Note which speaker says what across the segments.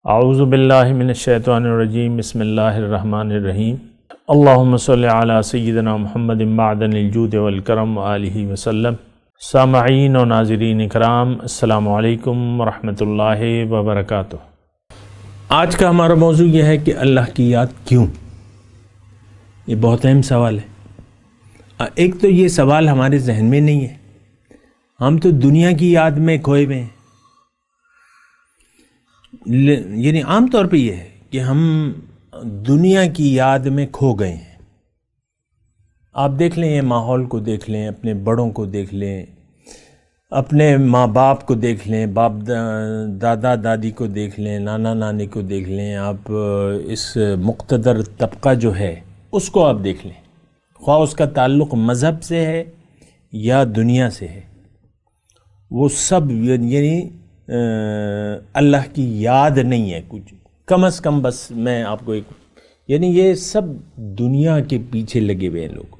Speaker 1: اعوذ باللہ من الشیطان الرجیم، بسم اللہ الرحمن الرحیم۔ اللہم صلی علی سیدنا محمد معدن الجود والکرم وآلہ وسلم۔ سامعین و ناظرین اکرام، السلام علیکم ورحمۃ اللہ وبرکاتہ۔ آج کا ہمارا موضوع یہ ہے کہ اللہ کی یاد کیوں؟ یہ بہت اہم سوال ہے۔ ایک تو یہ سوال ہمارے ذہن میں نہیں ہے، ہم تو دنیا کی یاد میں کھوئے ہوئے ہیں۔ یعنی عام طور پہ یہ ہے کہ ہم دنیا کی یاد میں کھو گئے ہیں۔ آپ دیکھ لیں، یہ ماحول کو دیکھ لیں، اپنے بڑوں کو دیکھ لیں، اپنے ماں باپ کو دیکھ لیں، دادا دادی کو دیکھ لیں، نانا نانی کو دیکھ لیں، آپ اس مقتدر طبقہ جو ہے اس کو آپ دیکھ لیں، خواہ اس کا تعلق مذہب سے ہے یا دنیا سے ہے، وہ سب یعنی اللہ کی یاد نہیں ہے کچھ، کم از کم۔ بس میں آپ کو یعنی یہ سب دنیا کے پیچھے لگے ہوئے ہیں لوگ،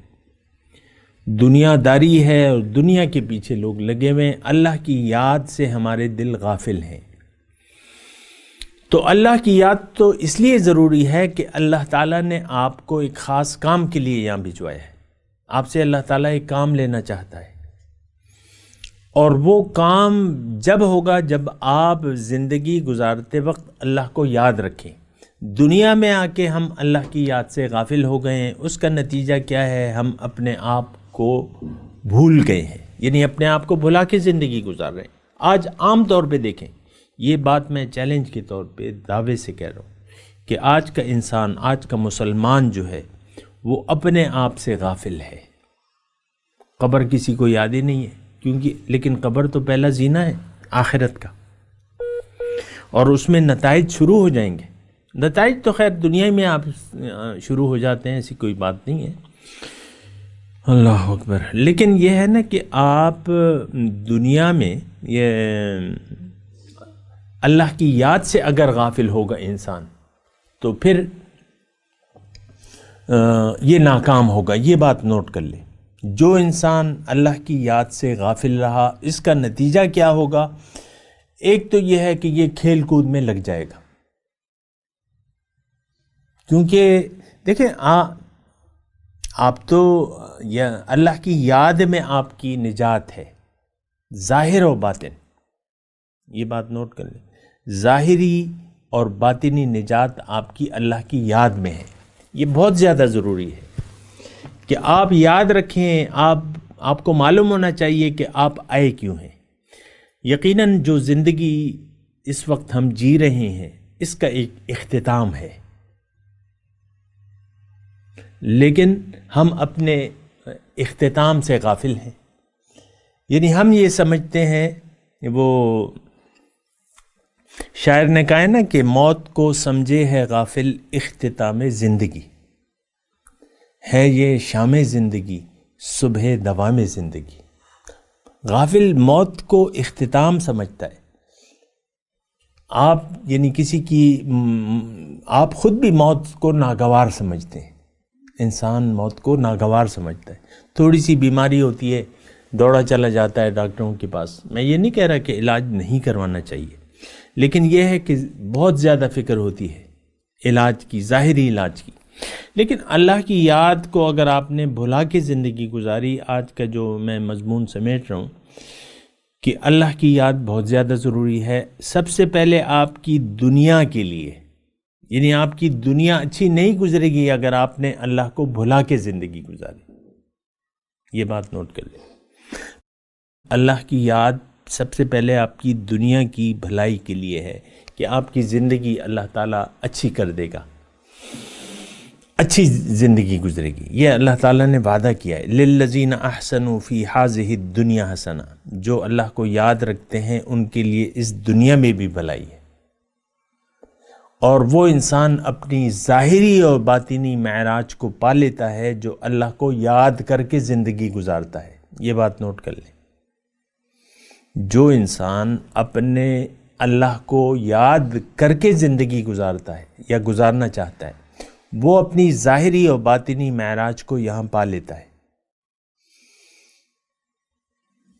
Speaker 1: دنیا داری ہے اور دنیا کے پیچھے لوگ لگے ہوئے ہیں۔ اللہ کی یاد سے ہمارے دل غافل ہیں۔ تو اللہ کی یاد تو اس لیے ضروری ہے کہ اللہ تعالیٰ نے آپ کو ایک خاص کام کے لیے یہاں بھجوایا ہے۔ آپ سے اللہ تعالیٰ ایک کام لینا چاہتا ہے، اور وہ کام جب ہوگا جب آپ زندگی گزارتے وقت اللہ کو یاد رکھیں۔ دنیا میں آ کے ہم اللہ کی یاد سے غافل ہو گئے ہیں، اس کا نتیجہ کیا ہے؟ ہم اپنے آپ کو بھول گئے ہیں، یعنی اپنے آپ کو بھلا کے زندگی گزار رہے ہیں۔ آج عام طور پہ دیکھیں، یہ بات میں چیلنج کے طور پہ دعوے سے کہہ رہا ہوں کہ آج کا انسان، آج کا مسلمان جو ہے وہ اپنے آپ سے غافل ہے۔ قبر کسی کو یاد ہی نہیں ہے، کیونکہ لیکن قبر تو پہلا زینہ ہے آخرت کا، اور اس میں نتائج شروع ہو جائیں گے۔ نتائج تو خیر دنیا میں آپ شروع ہو جاتے ہیں، ایسی کوئی بات نہیں ہے، اللہ اکبر۔ لیکن یہ ہے نا کہ آپ دنیا میں یہ اللہ کی یاد سے اگر غافل ہوگا انسان تو پھر یہ ناکام ہوگا۔ یہ بات نوٹ کر لیں، جو انسان اللہ کی یاد سے غافل رہا، اس کا نتیجہ کیا ہوگا؟ ایک تو یہ ہے کہ یہ کھیل کود میں لگ جائے گا، کیونکہ دیکھیں آپ تو اللہ کی یاد میں آپ کی نجات ہے، ظاہر و باطن۔ یہ بات نوٹ کر لیں، ظاہری اور باطنی نجات آپ کی اللہ کی یاد میں ہے۔ یہ بہت زیادہ ضروری ہے کہ آپ یاد رکھیں، آپ کو معلوم ہونا چاہیے کہ آپ آئے کیوں ہیں۔ یقیناً جو زندگی اس وقت ہم جی رہے ہیں اس کا ایک اختتام ہے، لیکن ہم اپنے اختتام سے غافل ہیں۔ یعنی ہم یہ سمجھتے ہیں، وہ شاعر نے کہا ہے نا کہ موت کو سمجھے ہے غافل اختتام زندگی، ہے یہ شام زندگی صبح دوام زندگی۔ غافل موت کو اختتام سمجھتا ہے۔ آپ یعنی کسی کی، آپ خود بھی موت کو ناگوار سمجھتے ہیں، انسان موت کو ناگوار سمجھتا ہے۔ تھوڑی سی بیماری ہوتی ہے، دوڑا چلا جاتا ہے ڈاکٹروں کے پاس۔ میں یہ نہیں کہہ رہا کہ علاج نہیں کروانا چاہیے، لیکن یہ ہے کہ بہت زیادہ فکر ہوتی ہے علاج کی، ظاہری علاج کی۔ لیکن اللہ کی یاد کو اگر آپ نے بھلا کے زندگی گزاری، آج کا جو میں مضمون سمیٹ رہا ہوں کہ اللہ کی یاد بہت زیادہ ضروری ہے۔ سب سے پہلے آپ کی دنیا کے لیے، یعنی آپ کی دنیا اچھی نہیں گزرے گی اگر آپ نے اللہ کو بھلا کے زندگی گزاری۔ یہ بات نوٹ کر لیں، اللہ کی یاد سب سے پہلے آپ کی دنیا کی بھلائی کے لیے ہے کہ آپ کی زندگی اللہ تعالیٰ اچھی کر دے گا، اچھی زندگی گزرے گی۔ یہ اللہ تعالیٰ نے وعدہ کیا ہے، للذین احسنوا فی ھذہ الدنیا حسنہ، جو اللہ کو یاد رکھتے ہیں ان کے لیے اس دنیا میں بھی بھلائی ہے۔ اور وہ انسان اپنی ظاہری اور باطنی معراج کو پا لیتا ہے جو اللہ کو یاد کر کے زندگی گزارتا ہے۔ یہ بات نوٹ کر لیں، جو انسان اپنے اللہ کو یاد کر کے زندگی گزارتا ہے یا گزارنا چاہتا ہے، وہ اپنی ظاہری اور باطنی معراج کو یہاں پا لیتا ہے۔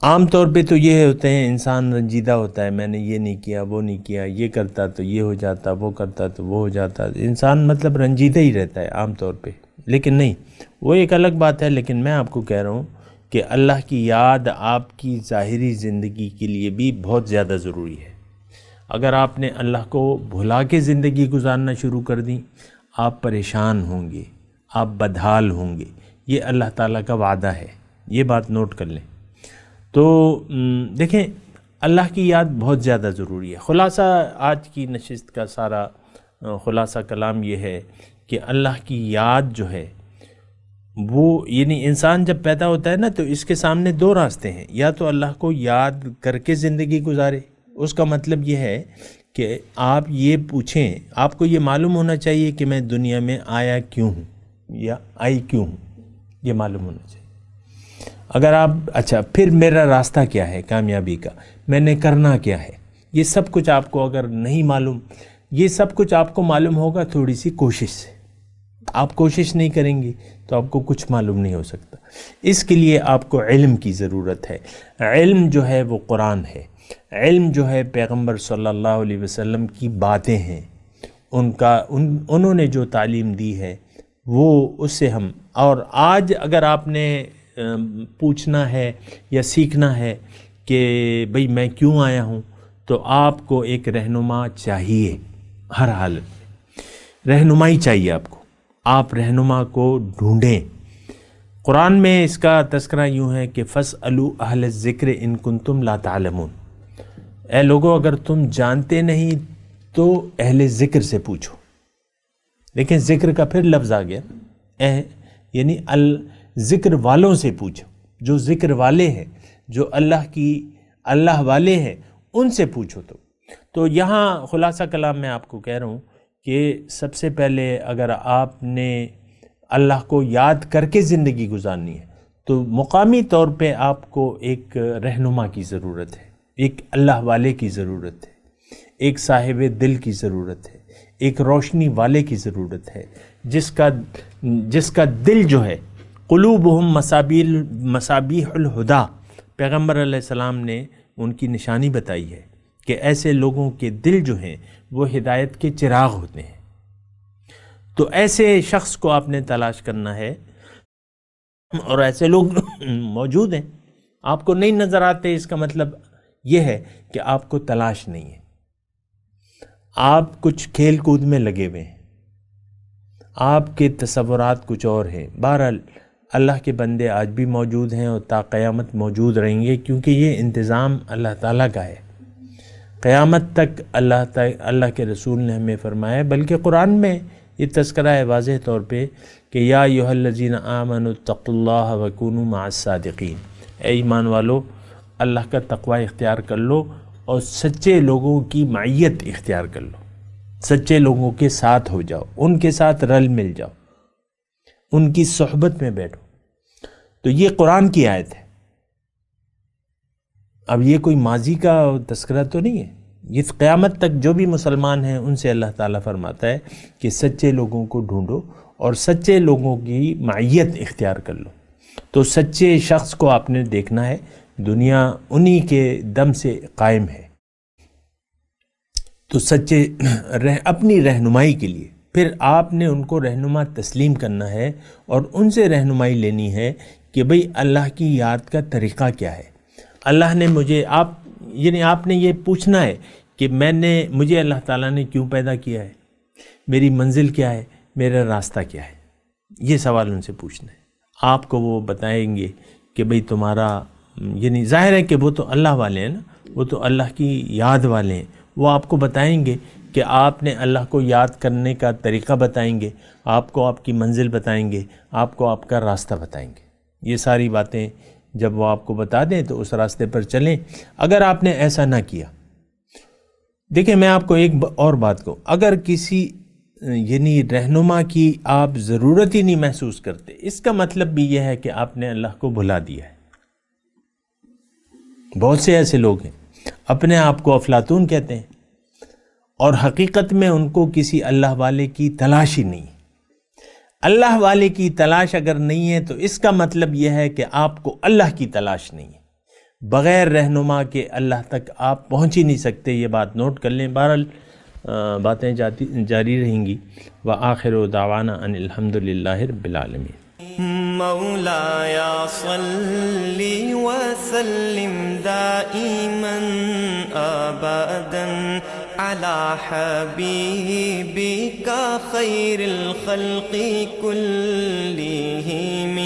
Speaker 1: عام طور پہ تو یہ ہوتے ہیں، انسان رنجیدہ ہوتا ہے، میں نے یہ نہیں کیا، وہ نہیں کیا، یہ کرتا تو یہ ہو جاتا، وہ کرتا تو وہ ہو جاتا، انسان مطلب رنجیدہ ہی رہتا ہے عام طور پہ. لیکن نہیں، وہ ایک الگ بات ہے. لیکن میں آپ کو کہہ رہا ہوں کہ اللہ کی یاد آپ کی ظاہری زندگی کے لیے بھی بہت زیادہ ضروری ہے. اگر آپ نے اللہ کو بھلا کے زندگی گزارنا شروع کر دی، آپ پریشان ہوں گے، آپ بدحال ہوں گے. یہ اللہ تعالیٰ کا وعدہ ہے، یہ بات نوٹ کر لیں. تو دیکھیں، اللہ کی یاد بہت زیادہ ضروری ہے. خلاصہ آج کی نشست کا سارا خلاصہ کلام یہ ہے کہ اللہ کی یاد جو ہے وہ، یعنی انسان جب پیدا ہوتا ہے نا تو اس کے سامنے دو راستے ہیں. یا تو اللہ کو یاد کر کے زندگی گزارے، اس کا مطلب یہ ہے کہ آپ یہ پوچھیں، آپ کو یہ معلوم ہونا چاہیے کہ میں دنیا میں آیا کیوں ہوں یا آئی کیوں ہوں، یہ معلوم ہونا چاہیے. اگر آپ اچھا پھر میرا راستہ کیا ہے کامیابی کا، میں نے کرنا کیا ہے، یہ سب کچھ آپ کو اگر نہیں معلوم، یہ سب کچھ آپ کو معلوم ہوگا تھوڑی سی کوشش سے. آپ کوشش نہیں کریں گے تو آپ کو کچھ معلوم نہیں ہو سکتا. اس کے لیے آپ کو علم کی ضرورت ہے. علم جو ہے وہ قرآن ہے، علم جو ہے پیغمبر صلی اللہ علیہ وسلم کی باتیں ہیں، انہوں نے جو تعلیم دی ہے وہ، اس سے ہم. اور آج اگر آپ نے پوچھنا ہے یا سیکھنا ہے کہ بھئی میں کیوں آیا ہوں، تو آپ کو ایک رہنما چاہیے. ہر حالت میں رہنمائی چاہیے آپ کو. آپ رہنما کو ڈھونڈیں. قرآن میں اس کا تذکرہ یوں ہے کہ فَاسْأَلُوا أَهْلَ الذِّكْرِ إِن كُنتُمْ لَا تَعْلَمُونَ. اے لوگو، اگر تم جانتے نہیں تو اہل ذکر سے پوچھو. لیکن ذکر کا پھر لفظ آ گیا، یعنی ذکر والوں سے پوچھو. جو ذکر والے ہیں، جو اللہ والے ہیں، ان سے پوچھو. تو یہاں خلاصہ کلام میں آپ کو کہہ رہا ہوں کہ سب سے پہلے اگر آپ نے اللہ کو یاد کر کے زندگی گزارنی ہے تو مقامی طور پہ آپ کو ایک رہنما کی ضرورت ہے، ایک اللہ والے کی ضرورت ہے، ایک صاحب دل کی ضرورت ہے، ایک روشنی والے کی ضرورت ہے، جس کا دل جو ہے قلوبہم مصابیح الہدا، پیغمبر علیہ السلام نے ان کی نشانی بتائی ہے کہ ایسے لوگوں کے دل جو ہیں وہ ہدایت کے چراغ ہوتے ہیں. تو ایسے شخص کو آپ نے تلاش کرنا ہے، اور ایسے لوگ موجود ہیں. آپ کو نہیں نظر آتے، اس کا مطلب یہ ہے کہ آپ کو تلاش نہیں ہے. آپ کچھ کھیل کود میں لگے ہوئے ہیں، آپ کے تصورات کچھ اور ہیں. بہرحال اللہ کے بندے آج بھی موجود ہیں اور تا قیامت موجود رہیں گے، کیونکہ یہ انتظام اللہ تعالیٰ کا ہے. قیامت تک اللہ کے رسول نے ہمیں فرمایا، بلکہ قرآن میں یہ تذکرہ ہے واضح طور پہ کہ یا ایھا الذین آمنوا اتقوا اللہ وکونوا مع الصادقین. اے ایمان والو، اللہ کا تقوی اختیار کر لو اور سچے لوگوں کی معیت اختیار کر لو. سچے لوگوں کے ساتھ ہو جاؤ، ان کے ساتھ رل مل جاؤ، ان کی صحبت میں بیٹھو. تو یہ قرآن کی آیت ہے. اب یہ کوئی ماضی کا تذکرہ تو نہیں ہے، یہ قیامت تک جو بھی مسلمان ہیں ان سے اللہ تعالیٰ فرماتا ہے کہ سچے لوگوں کو ڈھونڈو اور سچے لوگوں کی معیت اختیار کر لو. تو سچے شخص کو آپ نے دیکھنا ہے، دنیا انہی کے دم سے قائم ہے. تو سچے اپنی رہنمائی کے لیے پھر آپ نے ان کو رہنما تسلیم کرنا ہے اور ان سے رہنمائی لینی ہے کہ بھئی اللہ کی یاد کا طریقہ کیا ہے. اللہ نے مجھے آپ نے یہ پوچھنا ہے کہ مجھے اللہ تعالیٰ نے کیوں پیدا کیا ہے، میری منزل کیا ہے، میرا راستہ کیا ہے. یہ سوال ان سے پوچھنا ہے. آپ کو وہ بتائیں گے کہ بھئی تمہارا، یعنی ظاہر ہے کہ وہ تو اللہ والے ہیں نا، وہ تو اللہ کی یاد والے ہیں. وہ آپ کو بتائیں گے کہ آپ نے اللہ کو یاد کرنے کا طریقہ بتائیں گے، آپ کو آپ کی منزل بتائیں گے، آپ کو آپ کا راستہ بتائیں گے. یہ ساری باتیں جب وہ آپ کو بتا دیں تو اس راستے پر چلیں. اگر آپ نے ایسا نہ کیا، دیکھیں میں آپ کو ایک اور بات کہوں، اگر کسی یعنی رہنما کی آپ ضرورت ہی نہیں محسوس کرتے، اس کا مطلب بھی یہ ہے کہ آپ نے اللہ کو بھلا دیا ہے. بہت سے ایسے لوگ ہیں اپنے آپ کو افلاطون کہتے ہیں اور حقیقت میں ان کو کسی اللہ والے کی تلاش ہی نہیں. اللہ والے کی تلاش اگر نہیں ہے تو اس کا مطلب یہ ہے کہ آپ کو اللہ کی تلاش نہیں ہے. بغیر رہنما کے اللہ تک آپ پہنچ ہی نہیں سکتے، یہ بات نوٹ کر لیں۔ بہرحال باتیں جاری رہیں گی۔ وآخر دعوانا ان الحمد للہ رب العالمین۔
Speaker 2: مولاي صل وسلم دائما ابدا على حبيبك خير الخلق كلهم